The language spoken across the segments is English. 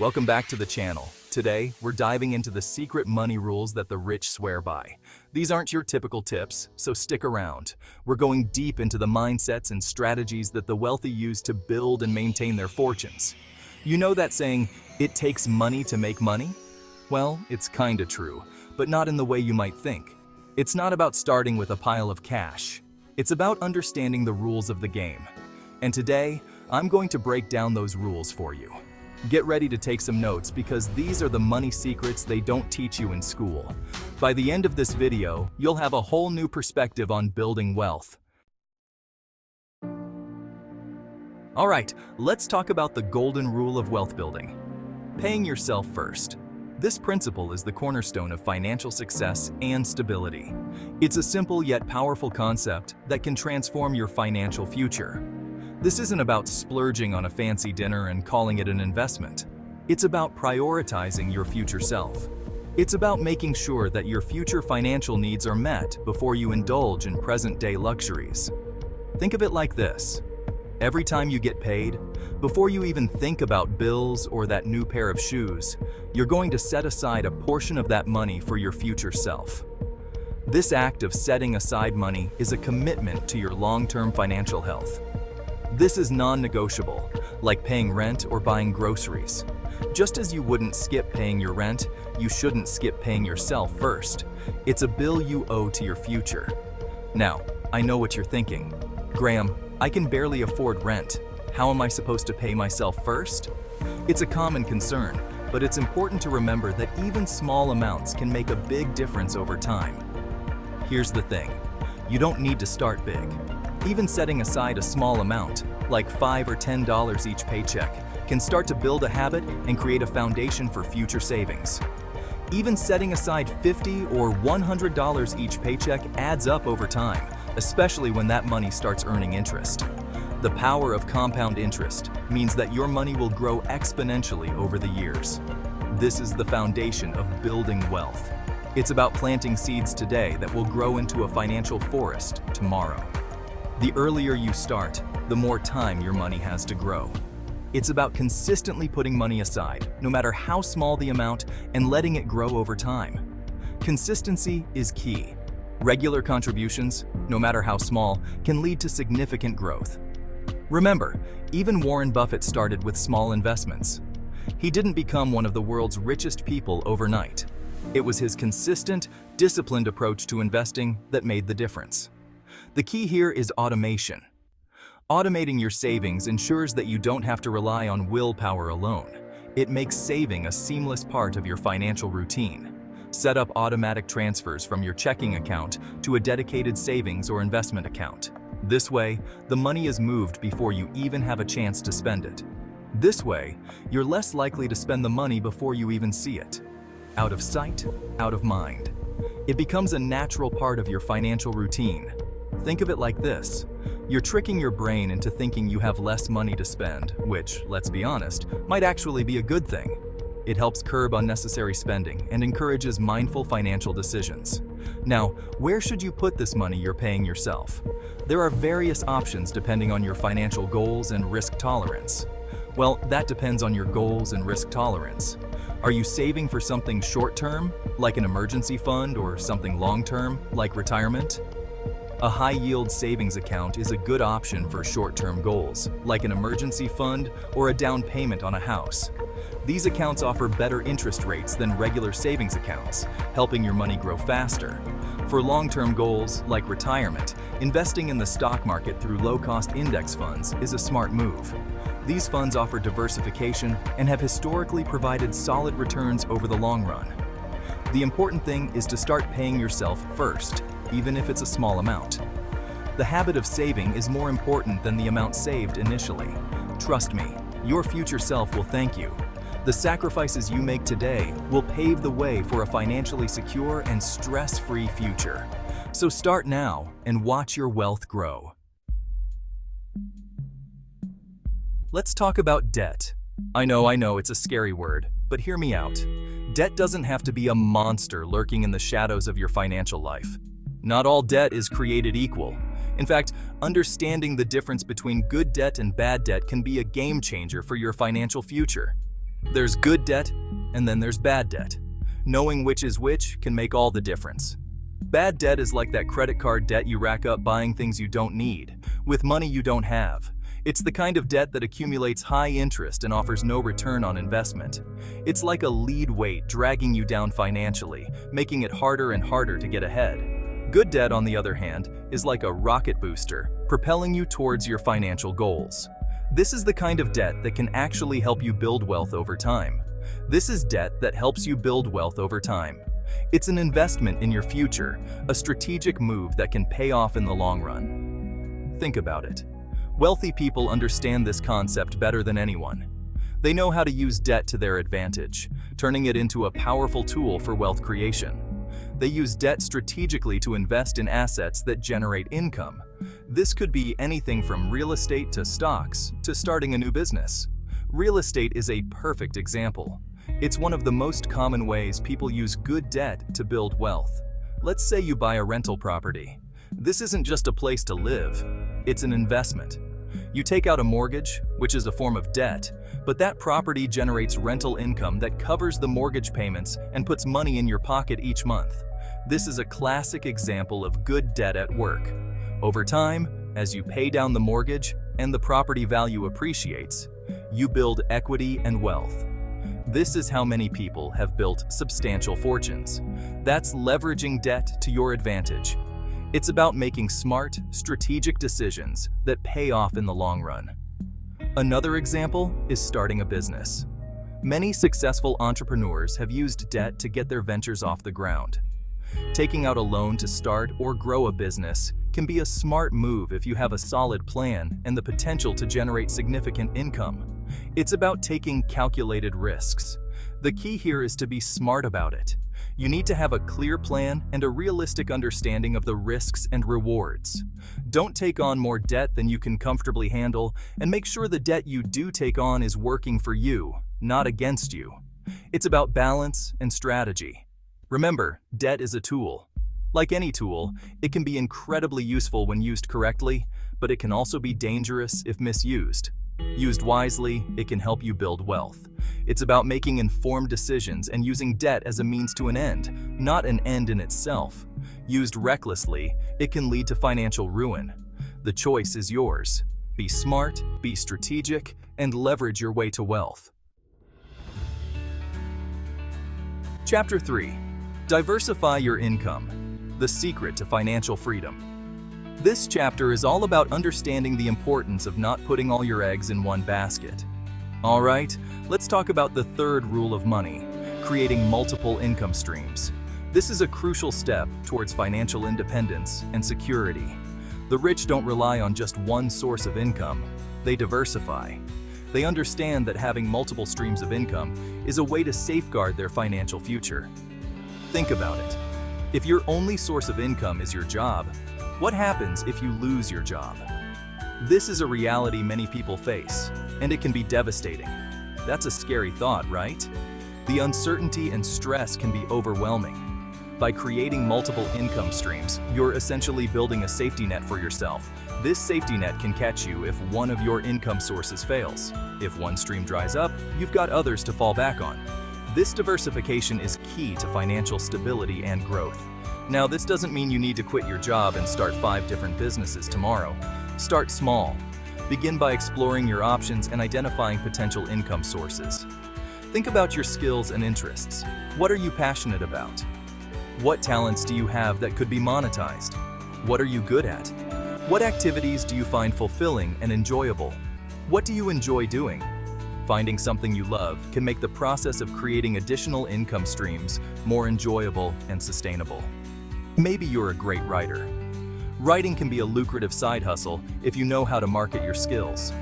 Welcome back to the channel. Today, we're diving into the secret money rules that the rich swear by. These aren't your typical tips, so stick around. We're going deep into the mindsets and strategies that the wealthy use to build and maintain their fortunes. You know that saying, it takes money to make money? Well, it's kinda true, but not in the way you might think. It's not about starting with a pile of cash. It's about understanding the rules of the game. And today, I'm going to break down those rules for you. Get ready to take some notes because these are the money secrets they don't teach you in school. By the end of this video, you'll have a whole new perspective on building wealth. Alright, let's talk about the golden rule of wealth building. Paying yourself first. This principle is the cornerstone of financial success and stability. It's a simple yet powerful concept that can transform your financial future. This isn't about splurging on a fancy dinner and calling it an investment. It's about prioritizing your future self. It's about making sure that your future financial needs are met before you indulge in present-day luxuries. Think of it like this. Every time you get paid, before you even think about bills or that new pair of shoes, you're going to set aside a portion of that money for your future self. This act of setting aside money is a commitment to your long-term financial health. This is non-negotiable, like paying rent or buying groceries. Just as you wouldn't skip paying your rent, you shouldn't skip paying yourself first. It's a bill you owe to your future. Now, I know what you're thinking. Graham, I can barely afford rent. How am I supposed to pay myself first? It's a common concern, but it's important to remember that even small amounts can make a big difference over time. Here's the thing. You don't need to start big. Even setting aside a small amount, like $5 or $10 each paycheck, can start to build a habit and create a foundation for future savings. Even setting aside $50 or $100 each paycheck adds up over time, especially when that money starts earning interest. The power of compound interest means that your money will grow exponentially over the years. This is the foundation of building wealth. It's about planting seeds today that will grow into a financial forest tomorrow. The earlier you start, the more time your money has to grow. It's about consistently putting money aside, no matter how small the amount, and letting it grow over time. Consistency is key. Regular contributions, no matter how small, can lead to significant growth. Remember, even Warren Buffett started with small investments. He didn't become one of the world's richest people overnight. It was his consistent, disciplined approach to investing that made the difference. The key here is automation. Automating your savings ensures that you don't have to rely on willpower alone. It makes saving a seamless part of your financial routine. Set up automatic transfers from your checking account to a dedicated savings or investment account. This way, the money is moved before you even have a chance to spend it. This way, you're less likely to spend the money before you even see it. Out of sight, out of mind. It becomes a natural part of your financial routine. Think of it like this. You're tricking your brain into thinking you have less money to spend, which, let's be honest, might actually be a good thing. It helps curb unnecessary spending and encourages mindful financial decisions. Now, where should you put this money you're paying yourself? There are various options depending on your financial goals and risk tolerance. Well, that depends on your goals and risk tolerance. Are you saving for something short-term, like an emergency fund, or something long-term, like retirement? A high-yield savings account is a good option for short-term goals, like an emergency fund or a down payment on a house. These accounts offer better interest rates than regular savings accounts, helping your money grow faster. For long-term goals, like retirement, investing in the stock market through low-cost index funds is a smart move. These funds offer diversification and have historically provided solid returns over the long run. The important thing is to start paying yourself first, even if it's a small amount. The habit of saving is more important than the amount saved initially. Trust me, your future self will thank you. The sacrifices you make today will pave the way for a financially secure and stress-free future. So start now and watch your wealth grow. Let's talk about debt. I know it's a scary word, but hear me out. Debt doesn't have to be a monster lurking in the shadows of your financial life. Not all debt is created equal. In fact, understanding the difference between good debt and bad debt can be a game changer for your financial future. There's good debt, and then there's bad debt. Knowing which is which can make all the difference. Bad debt is like that credit card debt you rack up buying things you don't need, with money you don't have. It's the kind of debt that accumulates high interest and offers no return on investment. It's like a lead weight dragging you down financially, making it harder and harder to get ahead. Good debt, on the other hand, is like a rocket booster, propelling you towards your financial goals. This is the kind of debt that can actually help you build wealth over time. This is debt that helps you build wealth over time. It's an investment in your future, a strategic move that can pay off in the long run. Think about it. Wealthy people understand this concept better than anyone. They know how to use debt to their advantage, turning it into a powerful tool for wealth creation. They use debt strategically to invest in assets that generate income. This could be anything from real estate to stocks to starting a new business. Real estate is a perfect example. It's one of the most common ways people use good debt to build wealth. Let's say you buy a rental property. This isn't just a place to live, it's an investment. You take out a mortgage, which is a form of debt, but that property generates rental income that covers the mortgage payments and puts money in your pocket each month. This is a classic example of good debt at work. Over time, as you pay down the mortgage and the property value appreciates, you build equity and wealth. This is how many people have built substantial fortunes. That's leveraging debt to your advantage. It's about making smart, strategic decisions that pay off in the long run. Another example is starting a business. Many successful entrepreneurs have used debt to get their ventures off the ground. Taking out a loan to start or grow a business can be a smart move if you have a solid plan and the potential to generate significant income. It's about taking calculated risks. The key here is to be smart about it. You need to have a clear plan and a realistic understanding of the risks and rewards. Don't take on more debt than you can comfortably handle, and make sure the debt you do take on is working for you, not against you. It's about balance and strategy. Remember, debt is a tool. Like any tool, it can be incredibly useful when used correctly, but it can also be dangerous if misused. Used wisely, it can help you build wealth. It's about making informed decisions and using debt as a means to an end, not an end in itself. Used recklessly, it can lead to financial ruin. The choice is yours. Be smart, be strategic, and leverage your way to wealth. Chapter 3. Diversify your income. The secret to financial freedom. This chapter is all about understanding the importance of not putting all your eggs in one basket. All right, let's talk about the third rule of money, creating multiple income streams. This is a crucial step towards financial independence and security. The rich don't rely on just one source of income, they diversify. They understand that having multiple streams of income is a way to safeguard their financial future. Think about it. If your only source of income is your job, what happens if you lose your job? This is a reality many people face, and it can be devastating. That's a scary thought, right? The uncertainty and stress can be overwhelming. By creating multiple income streams, you're essentially building a safety net for yourself. This safety net can catch you if one of your income sources fails. If one stream dries up, you've got others to fall back on. This diversification is key to financial stability and growth. Now, this doesn't mean you need to quit your job and start 5 different businesses tomorrow. Start small. Begin by exploring your options and identifying potential income sources. Think about your skills and interests. What are you passionate about? What talents do you have that could be monetized? What are you good at? What activities do you find fulfilling and enjoyable? What do you enjoy doing? Finding something you love can make the process of creating additional income streams more enjoyable and sustainable. Maybe you're a great writer. Writing can be a lucrative side hustle if you know how to market your skills.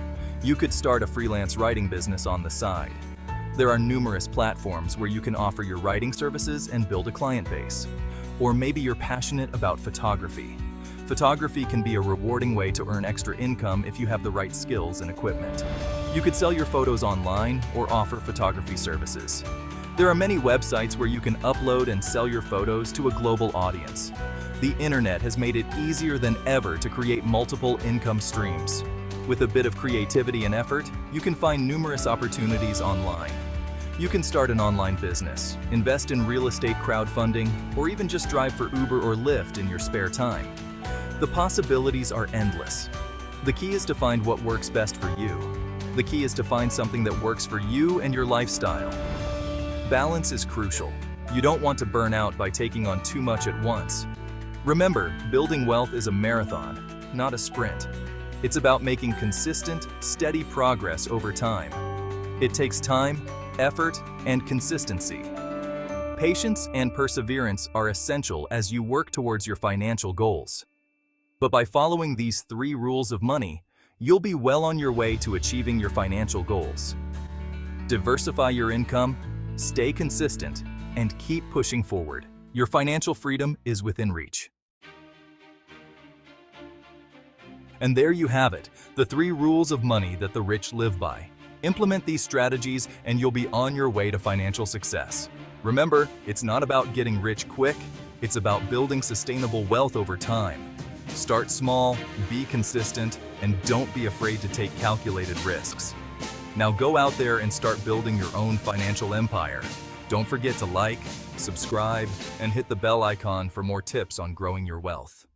You could start a freelance writing business on the side. There are numerous platforms where you can offer your writing services and build a client base. Or maybe you're passionate about photography. Photography can be a rewarding way to earn extra income if you have the right skills and equipment. You could sell your photos online or offer photography services. There are many websites where you can upload and sell your photos to a global audience. The internet has made it easier than ever to create multiple income streams. With a bit of creativity and effort, you can find numerous opportunities online. You can start an online business, invest in real estate crowdfunding, or even just drive for Uber or Lyft in your spare time. The possibilities are endless. The key is to find what works best for you. The key is to find something that works for you and your lifestyle. Balance is crucial. You don't want to burn out by taking on too much at once. Remember, building wealth is a marathon, not a sprint. It's about making consistent, steady progress over time. It takes time, effort, and consistency. Patience and perseverance are essential as you work towards your financial goals. But by following these 3 rules of money, you'll be well on your way to achieving your financial goals. Diversify your income, stay consistent, and keep pushing forward. Your financial freedom is within reach. And there you have it, the 3 rules of money that the rich live by. Implement these strategies and you'll be on your way to financial success. Remember, it's not about getting rich quick, it's about building sustainable wealth over time. Start small, be consistent, and don't be afraid to take calculated risks. Now go out there and start building your own financial empire. Don't forget to like, subscribe, and hit the bell icon for more tips on growing your wealth.